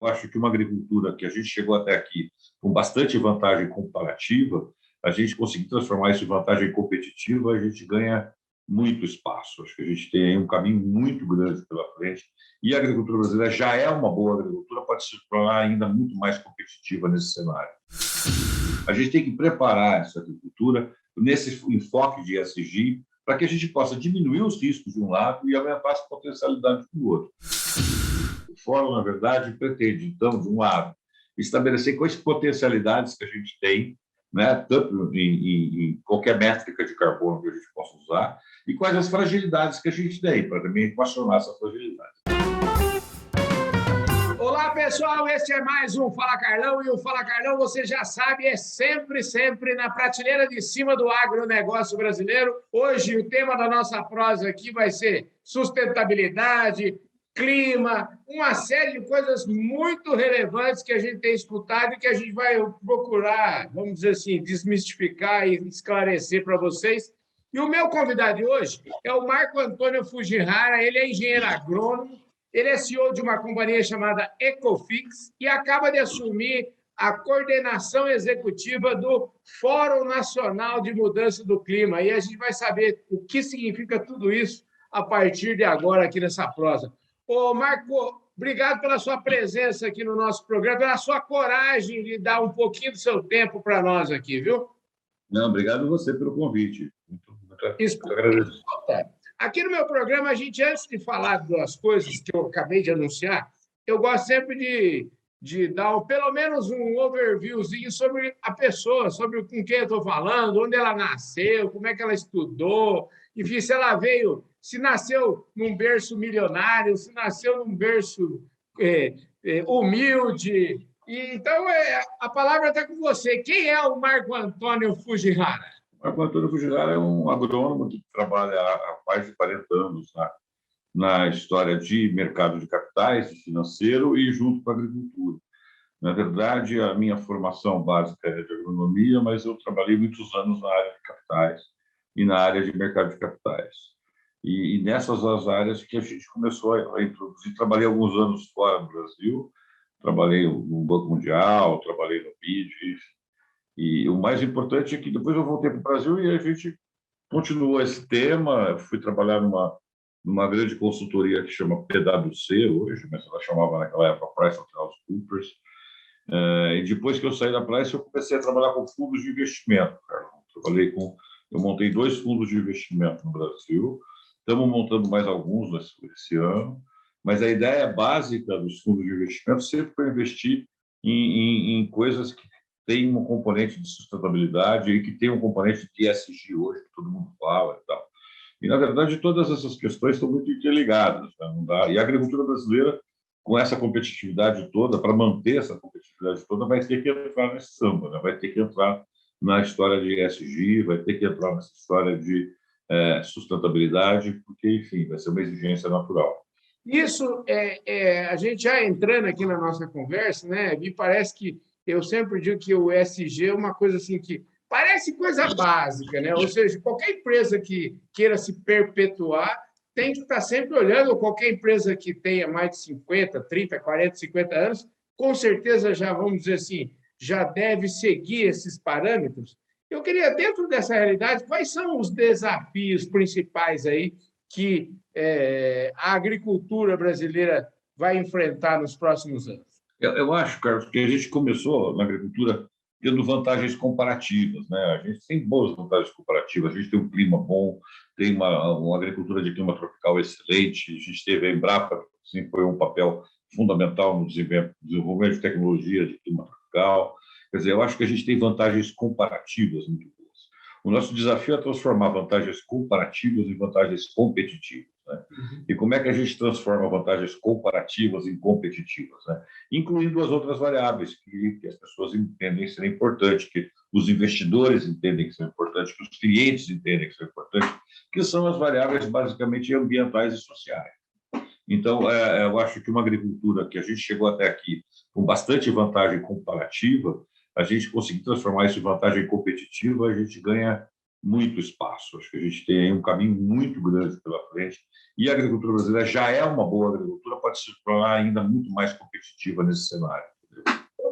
Eu acho que uma agricultura que a gente chegou até aqui com bastante vantagem comparativa, a gente conseguir transformar isso em vantagem competitiva, a gente ganha muito espaço. Acho que a gente tem aí um caminho muito grande pela frente. E a agricultura brasileira já é uma boa agricultura, pode se tornar ainda muito mais competitiva nesse cenário. A gente tem que preparar essa agricultura nesse enfoque de ESG para que a gente possa diminuir os riscos de um lado e aumentar as potencialidades do outro. O fórum, na verdade, pretende, então, de um lado, estabelecer quais potencialidades que a gente tem, né, tanto em qualquer métrica de carbono que a gente possa usar, e quais as fragilidades que a gente tem, para também equacionar essa fragilidade. Olá, pessoal, este é mais um Fala Carlão, e o Fala Carlão, você já sabe, é sempre na prateleira de cima do agronegócio brasileiro. Hoje, o tema da nossa prosa aqui vai ser sustentabilidade, clima, uma série de coisas muito relevantes que a gente tem escutado e que a gente vai procurar, vamos dizer assim, desmistificar e esclarecer para vocês. E o meu convidado de hoje é o Marco Antônio Fujihara, ele é engenheiro agrônomo, ele é CEO de uma companhia chamada Ecofix e acaba de assumir a coordenação executiva do Fórum Nacional de Mudança do Clima. E a gente vai saber o que significa tudo isso a partir de agora aqui nessa prosa. Ô, Marco, obrigado pela sua presença aqui no nosso programa, pela sua coragem de dar um pouquinho do seu tempo para nós aqui, viu? Não, obrigado a você pelo convite. Muito agradeço. Aqui no meu programa, a gente, antes de falar das coisas que eu acabei de anunciar, eu gosto sempre de dar pelo menos um overviewzinho sobre a pessoa, sobre com quem eu estou falando, onde ela nasceu, como é que ela estudou, enfim, se ela veio, se nasceu num berço milionário, se nasceu num berço humilde. Então, a palavra está com você. Quem é o Marco Antônio Fujihara? Marco Antônio Fujihara é um agrônomo que trabalha há mais de 40 anos na história de mercado de capitais, de financeiro e junto com a agricultura. Na verdade, a minha formação básica é de agronomia, mas eu trabalhei muitos anos na área de capitais e na área de mercado de capitais. E nessas as áreas que a gente começou a introduzir. Trabalhei alguns anos fora do Brasil, trabalhei no Banco Mundial, trabalhei no BID, e o mais importante é que depois eu voltei para o Brasil e a gente continuou esse tema. Eu fui trabalhar numa grande consultoria que chama PwC hoje, mas ela chamava naquela época PricewaterhouseCoopers. E depois que eu saí da Price, eu comecei a trabalhar com fundos de investimento. Eu montei 2 fundos de investimento no Brasil. Estamos montando mais alguns esse ano. Mas a ideia básica dos fundos de investimento sempre foi investir em coisas que tem um componente de sustentabilidade e que tem um componente de ESG hoje, que todo mundo fala e tal. E, na verdade, todas essas questões estão muito interligadas. Né? Não dá. E a agricultura brasileira, com essa competitividade toda, para manter essa competitividade toda, vai ter que entrar nesse samba, né? Vai ter que entrar na história de ESG, vai ter que entrar nessa história de sustentabilidade, porque, enfim, vai ser uma exigência natural. Isso, a gente já entrando aqui na nossa conversa, né? Me parece que eu sempre digo que o ESG é uma coisa assim que parece coisa básica, né? Ou seja, qualquer empresa que queira se perpetuar tem que estar sempre olhando, qualquer empresa que tenha mais de 50, 30, 40, 50 anos, com certeza já, vamos dizer assim, já deve seguir esses parâmetros. Eu queria, dentro dessa realidade, quais são os desafios principais aí que a agricultura brasileira vai enfrentar nos próximos anos? Eu acho, Carlos, que a gente começou na agricultura tendo vantagens comparativas, né? A gente tem boas vantagens comparativas. A gente tem um clima bom, tem uma agricultura de clima tropical excelente. A gente teve a Embrapa, que sempre foi um papel fundamental no desenvolvimento de tecnologia de clima tropical. Quer dizer, eu acho que a gente tem vantagens comparativas muito boas. O nosso desafio é transformar vantagens comparativas em vantagens competitivas. Né? E como é que a gente transforma vantagens comparativas em competitivas, né? Incluindo as outras variáveis que as pessoas entendem ser importantes, que os investidores entendem que são importantes, que os clientes entendem que são importantes, que são as variáveis basicamente ambientais e sociais. Então, eu acho que uma agricultura que a gente chegou até aqui com bastante vantagem comparativa, a gente conseguir transformar isso em vantagem competitiva, a gente ganha muito espaço. Acho que a gente tem aí um caminho muito grande pela frente e a agricultura brasileira já é uma boa agricultura, pode se tornar ainda muito mais competitiva nesse cenário.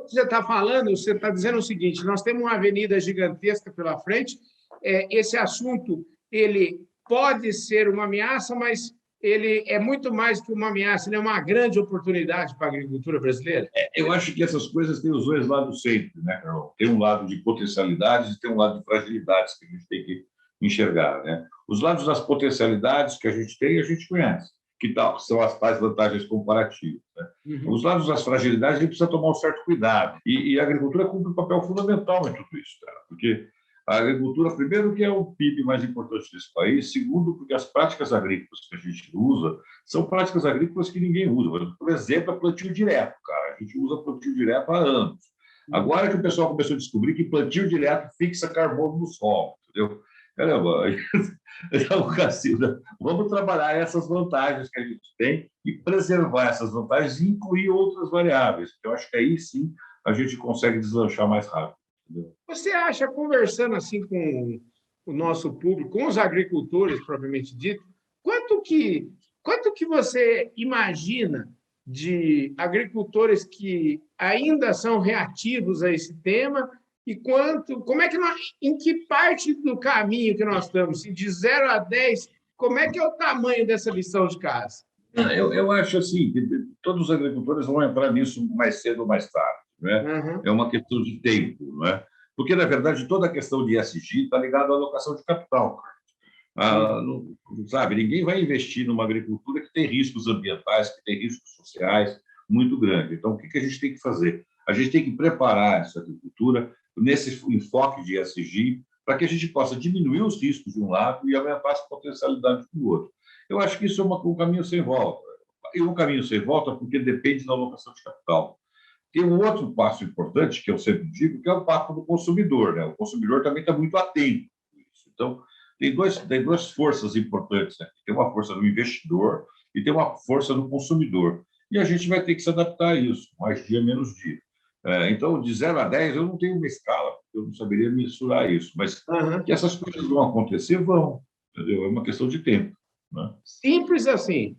Você está falando, você está dizendo o seguinte: nós temos uma avenida gigantesca pela frente. Esse assunto ele pode ser uma ameaça, mas ele é muito mais que uma ameaça, ele é uma grande oportunidade para a agricultura brasileira. Eu acho que essas coisas têm os dois lados sempre, né, Carol? Tem um lado de potencialidades e tem um lado de fragilidades que a gente tem que enxergar, né? Os lados das potencialidades que a gente conhece, que são as tais vantagens comparativas, né? Uhum. Os lados das fragilidades a gente precisa tomar um certo cuidado e a agricultura cumpre um papel fundamental em tudo isso, cara, porque a agricultura, primeiro, que é o PIB mais importante desse país, segundo, porque as práticas agrícolas que a gente usa são práticas agrícolas que ninguém usa. Por exemplo, é plantio direto, cara. A gente usa plantio direto há anos. Agora que o pessoal começou a descobrir que plantio direto fixa carbono no solo, entendeu? Caramba, então, Cacilda, vamos trabalhar essas vantagens que a gente tem e preservar essas vantagens e incluir outras variáveis, porque eu acho que aí sim a gente consegue deslanchar mais rápido. Você acha, conversando assim com o nosso público, com os agricultores propriamente dito, quanto que você imagina de agricultores que ainda são reativos a esse tema e como é que em que parte do caminho que nós estamos, de 0 a 10, como é que é o tamanho dessa lição de casa? Eu acho assim, que todos os agricultores vão entrar nisso mais cedo ou mais tarde, né? Uhum. É uma questão de tempo, né? Porque, na verdade, toda a questão de ESG está ligada à alocação de capital. Sabe, ninguém vai investir numa agricultura que tem riscos ambientais, que tem riscos sociais muito grandes. Então, o que a gente tem que fazer? A gente tem que preparar essa agricultura nesse enfoque de ESG para que a gente possa diminuir os riscos de um lado e aumentar as potencialidades do outro. Eu acho que isso é um caminho sem volta. E um caminho sem volta porque depende da alocação de capital. Tem um outro passo importante, que eu sempre digo, que é o passo do consumidor, né? O consumidor também está muito atento a isso. Então, tem duas forças importantes, né? Tem uma força do investidor e tem uma força do consumidor. E a gente vai ter que se adaptar a isso, mais dia, menos dia. Então, de 0 a 10, eu não tenho uma escala, eu não saberia mensurar isso, mas que essas coisas vão acontecer, vão, entendeu? É uma questão de tempo. Né? Simples assim.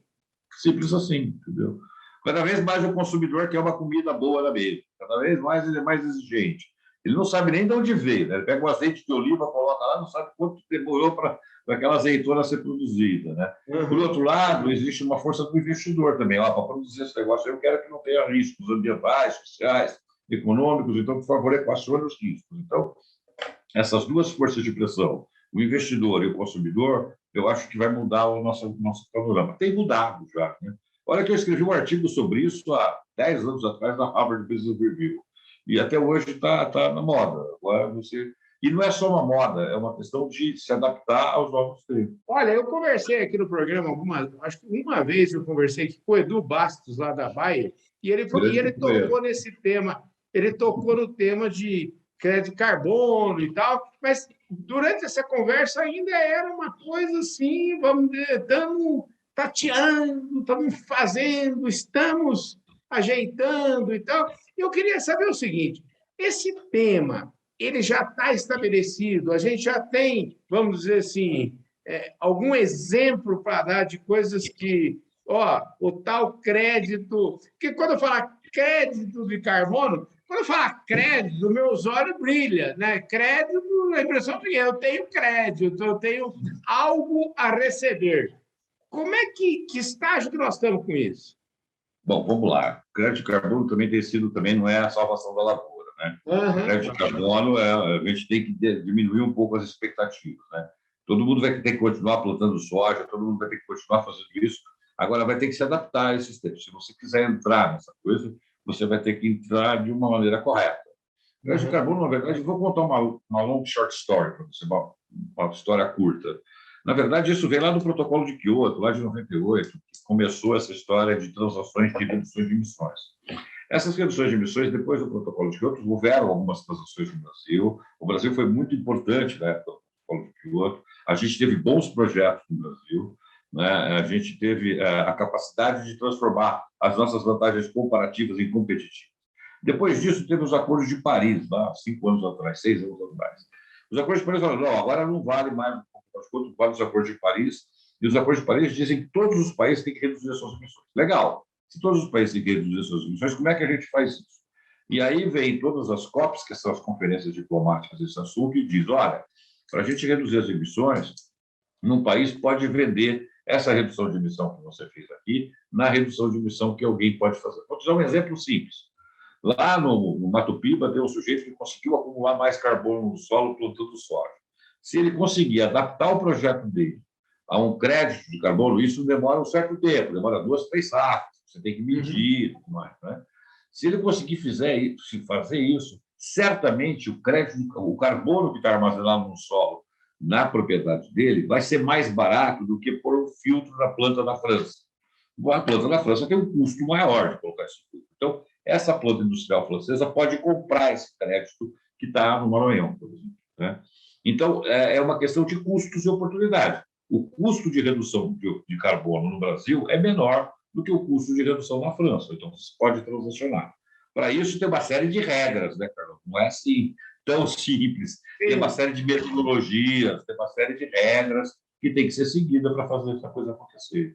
Simples assim, entendeu? Cada vez mais o consumidor quer uma comida boa na mesa. Cada vez mais ele é mais exigente. Ele não sabe nem de onde veio. Né? Ele pega um azeite de oliva, coloca lá, não sabe quanto demorou para aquela azeitona ser produzida. Né? Uhum. Por outro lado, existe uma força do investidor também. Para produzir esse negócio, eu quero que não tenha riscos ambientais, sociais, econômicos, então, por favor, equacione os riscos. Então, essas duas forças de pressão, o investidor e o consumidor, eu acho que vai mudar o nosso panorama. Tem mudado já. Né? Olha que eu escrevi um artigo sobre isso há 10 anos atrás na Harvard Business Review. E até hoje está na moda. Agora E não é só uma moda, é uma questão de se adaptar aos novos tempos. Olha, eu conversei aqui no programa acho que uma vez eu conversei aqui com o Edu Bastos, lá da Bayer, e ele tocou nesse tema. Ele tocou no tema de crédito de carbono e tal, mas durante essa conversa ainda era uma coisa assim, vamos dizer, estamos tateando, estamos fazendo, estamos ajeitando e tal. Eu queria saber o seguinte: esse tema ele já está estabelecido, a gente já tem, vamos dizer assim, algum exemplo para dar de coisas que, o tal crédito, porque quando eu falar crédito de carbono, quando eu falar crédito, meus olhos brilham, né? Crédito, a impressão que eu tenho crédito, eu tenho algo a receber. Como é que estágio que nós estamos com isso? Bom, vamos lá. O crédito de carbono também tem sido, também não é a salvação da lavoura, né? Uhum. O crédito de carbono, a gente tem que diminuir um pouco as expectativas, né? Todo mundo vai ter que continuar plantando soja, todo mundo vai ter que continuar fazendo isso. Agora vai ter que se adaptar a esses tempos. Se você quiser entrar nessa coisa, você vai ter que entrar de uma maneira correta. O crédito de carbono, na verdade, eu vou contar uma long short story para você, uma história curta. Na verdade, isso veio lá do protocolo de Kyoto, lá de 98, que começou essa história de transações de reduções de emissões. Essas reduções de emissões, depois do protocolo de Kyoto, houveram algumas transações no Brasil. O Brasil foi muito importante na época do protocolo de Kyoto. A gente teve bons projetos no Brasil. Né? A gente teve a capacidade de transformar as nossas vantagens comparativas em competitivas. Depois disso, teve os acordos de Paris, lá 5 anos atrás, 6 anos atrás. Os acordos de Paris falaram, não, agora não vale mais vale os acordos de Paris, e os acordos de Paris dizem que todos os países têm que reduzir as suas emissões. Legal. Se todos os países têm que reduzir as suas emissões, como é que a gente faz isso? E aí vem todas as COPs, que são as conferências diplomáticas desse assunto, e diz, olha, para a gente reduzir as emissões, num país pode vender essa redução de emissão que você fez aqui na redução de emissão que alguém pode fazer. Vou te dar um exemplo simples. Lá no Mato Piba, tem um sujeito que conseguiu acumular mais carbono no solo plantando soja. Se ele conseguir adaptar o projeto dele a um crédito de carbono, isso demora um certo tempo, demora 2, 3 safras, você tem que medir, tudo mais, né? Se ele conseguir fazer isso, certamente o crédito, o carbono que está armazenado no solo, na propriedade dele, vai ser mais barato do que pôr um filtro na planta da França. A planta da França tem um custo maior de colocar esse filtro. Então, essa planta industrial francesa pode comprar esse crédito que está no Maranhão, por exemplo, né? Então, é uma questão de custos e oportunidade. O custo de redução de carbono no Brasil é menor do que o custo de redução na França. Então, você pode transacionar. Para isso, tem uma série de regras, né, Carlos? Não é assim tão simples. Tem uma série de metodologias, tem uma série de regras que tem que ser seguida para fazer essa coisa acontecer.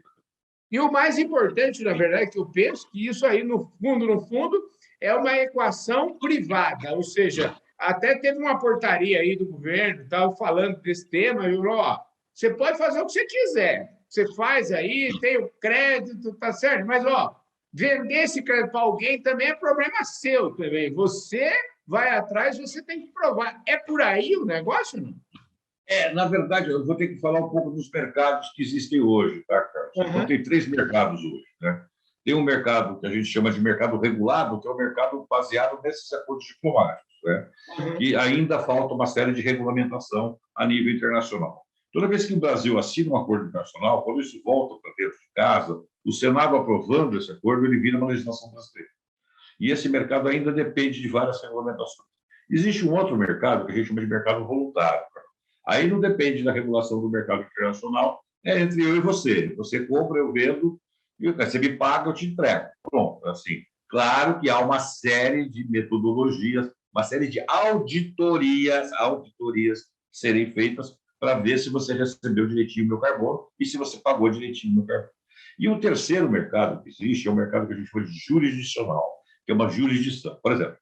E o mais importante, na verdade, que eu penso que isso aí, no fundo, é uma equação privada, ou seja, até teve uma portaria aí do governo, tal, falando desse tema, e falou, ó, você pode fazer o que você quiser, você faz aí, tem o crédito, tá certo, mas, ó, vender esse crédito para alguém também é problema seu também, você vai atrás, você tem que provar. É por aí o negócio, não? Na verdade, eu vou ter que falar um pouco dos mercados que existem hoje, tá, Carlos? Então, tem 3 mercados hoje, né? Tem um mercado que a gente chama de mercado regulado, que é o mercado baseado nesses acordos diplomáticos, né? Que ainda falta uma série de regulamentação a nível internacional. Toda vez que o Brasil assina um acordo internacional, quando isso volta para dentro de casa, o Senado aprovando esse acordo, ele vira uma legislação brasileira. E esse mercado ainda depende de várias regulamentações. Existe um outro mercado que a gente chama de mercado voluntário. Aí não depende da regulação do mercado internacional, é entre eu e você. Você compra, eu vendo, e você me paga, eu te entrego. Pronto, assim. Claro que há uma série de metodologias, uma série de auditorias serem feitas para ver se você recebeu direitinho o meu carbono e se você pagou direitinho o meu carbono. E o terceiro mercado que existe é o mercado que a gente chama de jurisdicional, que é uma jurisdição. Por exemplo,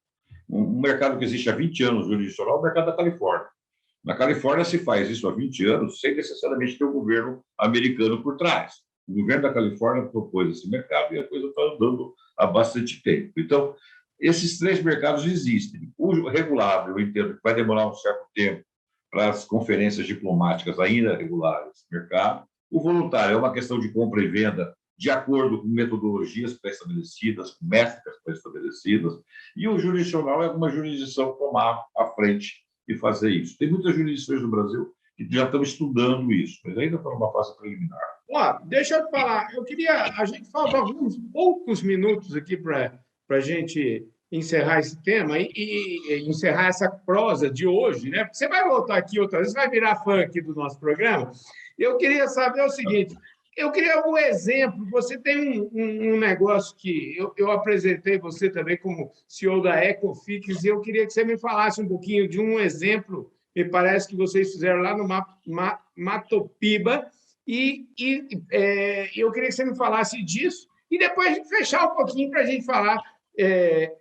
um mercado que existe há 20 anos jurisdicional é o mercado da Califórnia. Na Califórnia se faz isso há 20 anos sem necessariamente ter um governo americano por trás. O governo da Califórnia propôs esse mercado e a coisa está andando há bastante tempo. Então, esses 3 mercados existem. O regulado, eu entendo que vai demorar um certo tempo para as conferências diplomáticas ainda regularem esse mercado. O voluntário é uma questão de compra e venda de acordo com metodologias pré-estabelecidas, com métricas pré-estabelecidas, e o jurisdicional é uma jurisdição tomar à frente e fazer isso. Tem muitas jurisdições no Brasil que já estão estudando isso, mas ainda está numa fase preliminar. Ó, deixa eu te falar, a gente falta alguns poucos minutos aqui para a gente encerrar esse tema e encerrar essa prosa de hoje, né? Porque você vai voltar aqui outra vez, vai virar fã aqui do nosso programa. Eu queria saber o seguinte, eu queria um exemplo, você tem um negócio que eu apresentei você também como CEO da Ecofix, e eu queria que você me falasse um pouquinho de um exemplo, me parece que vocês fizeram lá no Mato Piba, eu queria que você me falasse disso, e depois a gente fechar um pouquinho para a gente falar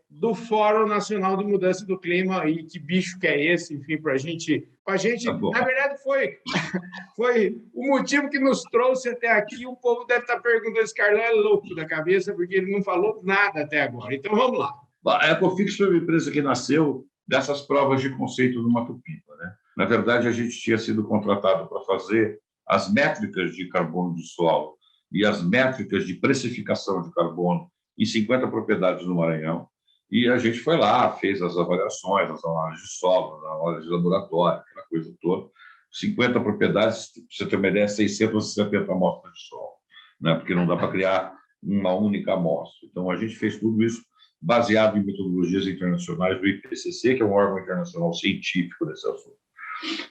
do Fórum Nacional de Mudança do Clima, e que bicho que é esse, enfim, para a gente tá, na verdade, foi o motivo que nos trouxe até aqui. O povo deve estar perguntando, esse Carlão é louco da cabeça, porque ele não falou nada até agora. Então, vamos lá. A Ecofix foi uma empresa que nasceu dessas provas de conceito do Mato Piba, né? Na verdade, a gente tinha sido contratado para fazer as métricas de carbono do solo e as métricas de precificação de carbono em 50 propriedades no Maranhão, e a gente foi lá, fez as avaliações, as análises de solo, as análises de laboratório, aquela coisa toda. 50 propriedades, para você ter uma ideia, 670 amostras de solo, né? Porque não dá para criar uma única amostra. Então, a gente fez tudo isso baseado em metodologias internacionais do IPCC, que é um órgão internacional científico desse assunto.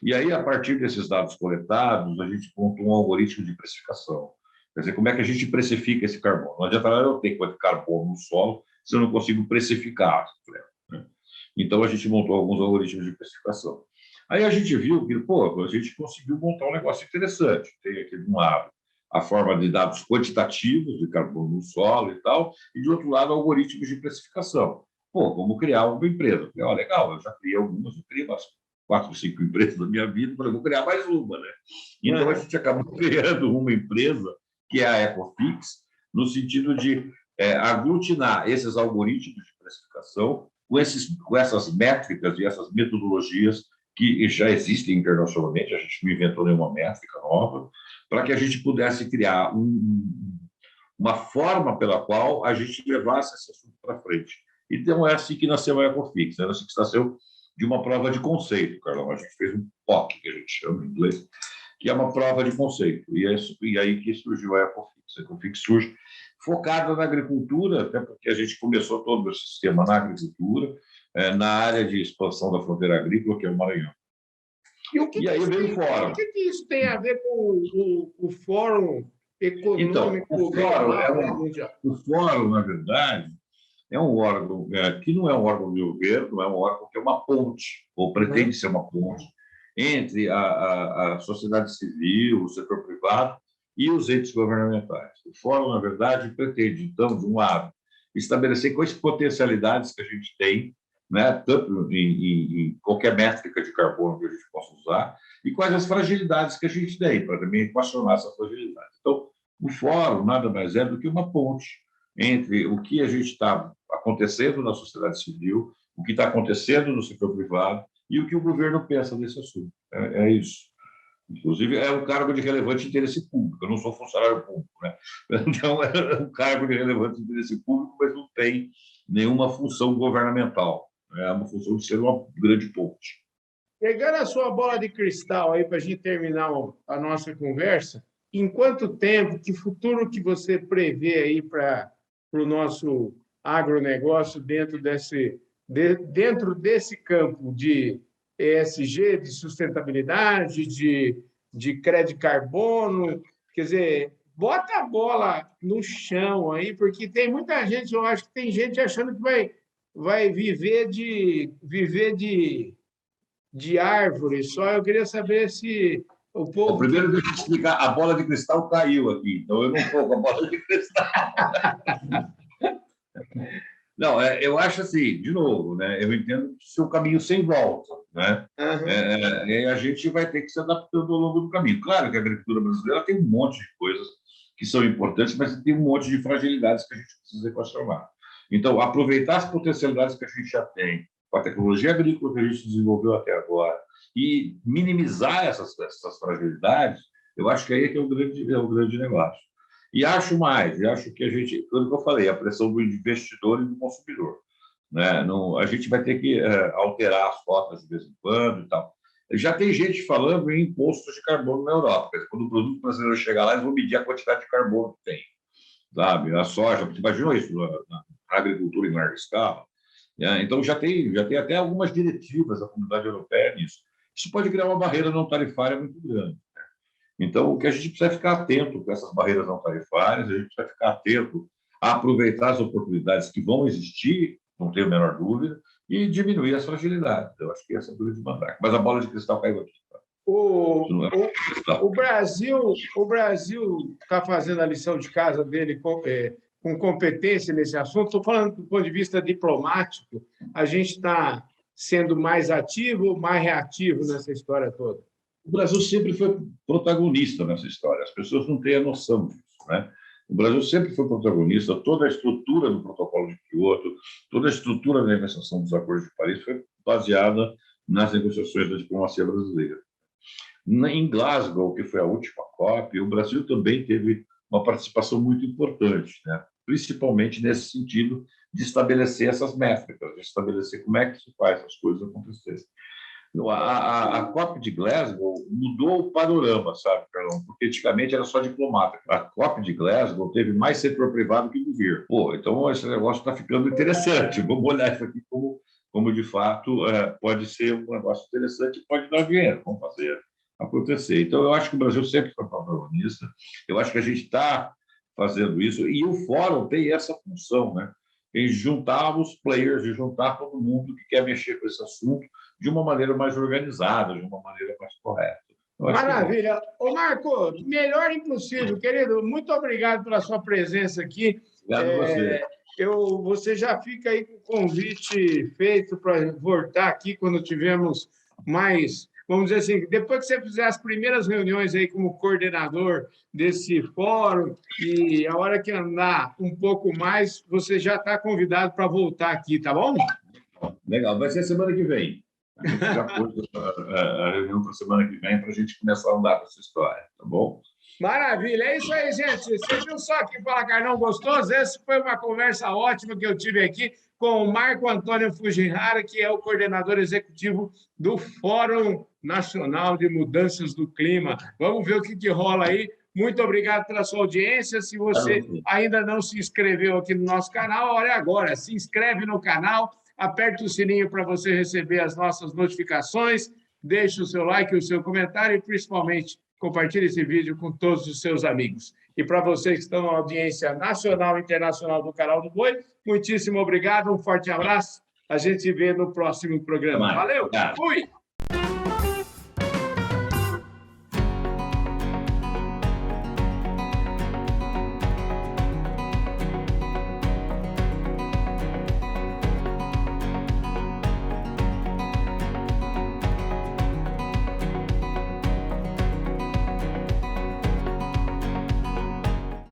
E aí, a partir desses dados coletados, a gente montou um algoritmo de precificação. Quer dizer, como é que a gente precifica esse carbono? Não adianta eu ter quanto carbono no solo se eu não consigo precificar. Né? Então, a gente montou alguns algoritmos de precificação. Aí a gente viu que, pô, a gente conseguiu montar um negócio interessante. Tem aqui, de um lado, a forma de dados quantitativos de carbono no solo e tal, e, de outro lado, algoritmos de precificação. Pô, como criar uma empresa? Eu falei, ó, legal, eu já criei algumas, eu criei umas 4, 5 empresas na minha vida, falei, vou criar mais uma, né? Então, a gente acabou criando uma empresa, que é a Ecofix, no sentido de aglutinar esses algoritmos de precificação com essas métricas e essas metodologias que já existem internacionalmente, a gente não inventou nenhuma métrica nova, para que a gente pudesse criar uma forma pela qual a gente levasse esse assunto para frente. Então, é assim que nasceu a Ecofix, é assim que nasceu de uma prova de conceito, Carlão. A gente fez um POC, que a gente chama em inglês, que é uma prova de conceito. E aí que surgiu a Ecofix. A Ecofix surge focada na agricultura, até porque a gente começou todo o sistema na agricultura, na área de expansão da fronteira agrícola, que é o Maranhão. E aí veio o fórum. O que isso tem a ver com o Fórum Econômico o fórum, na verdade, é um órgão que não é um órgão de governo, é um órgão que é uma ponte, ou pretende ser uma ponte, entre a sociedade civil, o setor privado e os entes governamentais. O fórum, na verdade, pretende, então, de um lado, estabelecer quais potencialidades que a gente tem, né, tanto em qualquer métrica de carbono que a gente possa usar, e quais as fragilidades que a gente tem, para também equacionar essa fragilidade. Então, o fórum nada mais é do que uma ponte entre o que a gente está acontecendo na sociedade civil, o que está acontecendo no setor privado e o que o governo pensa desse assunto. É isso. Inclusive, é um cargo de relevante interesse público. Eu não sou funcionário público, né? Então, é um cargo de relevante interesse público, mas não tem nenhuma função governamental. É uma função de ser uma grande ponte. Pegando a sua bola de cristal aí para a gente terminar a nossa conversa, em quanto tempo, que futuro que você prevê aí para o nosso agronegócio dentro desse campo de ESG, de sustentabilidade, de crédito carbono? Quer dizer, bota a bola no chão aí, porque tem muita gente, eu acho que tem gente achando que vai viver de árvore só. Eu queria saber se o povo. Primeiro, deixa eu explicar: a bola de cristal caiu aqui, então eu não estou com a bola de cristal. Não, eu acho assim, de novo, né? Eu entendo que isso é um caminho sem volta, né? A gente vai ter que se adaptando ao longo do caminho. Claro que a agricultura brasileira tem um monte de coisas que são importantes, mas tem um monte de fragilidades que a gente precisa equacionar. Então, aproveitar as potencialidades que a gente já tem, com a tecnologia agrícola que a gente desenvolveu até agora, e minimizar essas fragilidades, eu acho que aí é que é o grande negócio. E acho que a gente, quando eu falei, a pressão do investidor e do consumidor, né? Não, a gente vai ter que alterar as cotas de vez em quando e tal. Já tem gente falando em impostos de carbono na Europa. Quando o produto brasileiro chegar lá, eles vão medir a quantidade de carbono que tem, sabe? A soja, você imaginou isso na agricultura em larga escala? Então, já tem até algumas diretivas da Comunidade Europeia nisso. Isso pode criar uma barreira não tarifária muito grande. Então, o que a gente precisa ficar atento com essas barreiras não tarifárias, a gente precisa ficar atento a aproveitar as oportunidades que vão existir, não tenho a menor dúvida, e diminuir as fragilidades. Eu acho que essa é a grande mandrake. Mas a bola de cristal caiu aqui. Tá? O Brasil está fazendo a lição de casa dele com competência nesse assunto. Estou falando do ponto de vista diplomático. A gente está sendo mais ativo ou mais reativo nessa história toda? O Brasil sempre foi protagonista nessa história. As pessoas não têm a noção disso, né? O Brasil sempre foi protagonista. Toda a estrutura do Protocolo de Kyoto, toda a estrutura da negociação dos Acordos de Paris foi baseada nas negociações da diplomacia brasileira. Em Glasgow, que foi a última COP, o Brasil também teve uma participação muito importante, né? Principalmente nesse sentido de estabelecer essas métricas, de estabelecer como é que se faz as coisas acontecerem. A COP de Glasgow mudou o panorama, sabe, Carlão? Porque antigamente era só diplomata. A COP de Glasgow teve mais setor privado que governo. Pô, então esse negócio está ficando interessante. Vamos olhar isso aqui como de fato pode ser um negócio interessante e pode dar dinheiro. Vamos fazer acontecer. Então, eu acho que o Brasil sempre foi protagonista. Eu acho que a gente está fazendo isso. E o fórum tem essa função, né? em juntar os players, de juntar todo mundo que quer mexer com esse assunto de uma maneira mais organizada, de uma maneira mais correta. Maravilha. Ô, Marco, melhor impossível, querido. Muito obrigado pela sua presença aqui. Obrigado a você. Você já fica aí com o convite feito para voltar aqui quando tivermos mais, vamos dizer assim, depois que você fizer as primeiras reuniões aí como coordenador desse fórum e a hora que andar um pouco mais, você já está convidado para voltar aqui, tá bom? Legal, vai ser semana que vem. A gente já pôs a reunião para a semana que vem para a gente começar a andar com essa história, tá bom? Maravilha, é isso aí, gente. Você viu só que Fala Carlão gostoso? Essa foi uma conversa ótima que eu tive aqui com o Marco Antônio Fujihara, que é o coordenador executivo do Fórum Nacional de Mudanças do Clima. Vamos ver o que rola aí. Muito obrigado pela sua audiência. Se você ainda não se inscreveu aqui no nosso canal, olha agora, se inscreve no canal, aperte o sininho para você receber as nossas notificações, deixe o seu like, o seu comentário e, principalmente, compartilhe esse vídeo com todos os seus amigos. E para vocês que estão na audiência nacional e internacional do Canal do Boi, muitíssimo obrigado, um forte abraço. A gente se vê no próximo programa. Valeu, fui!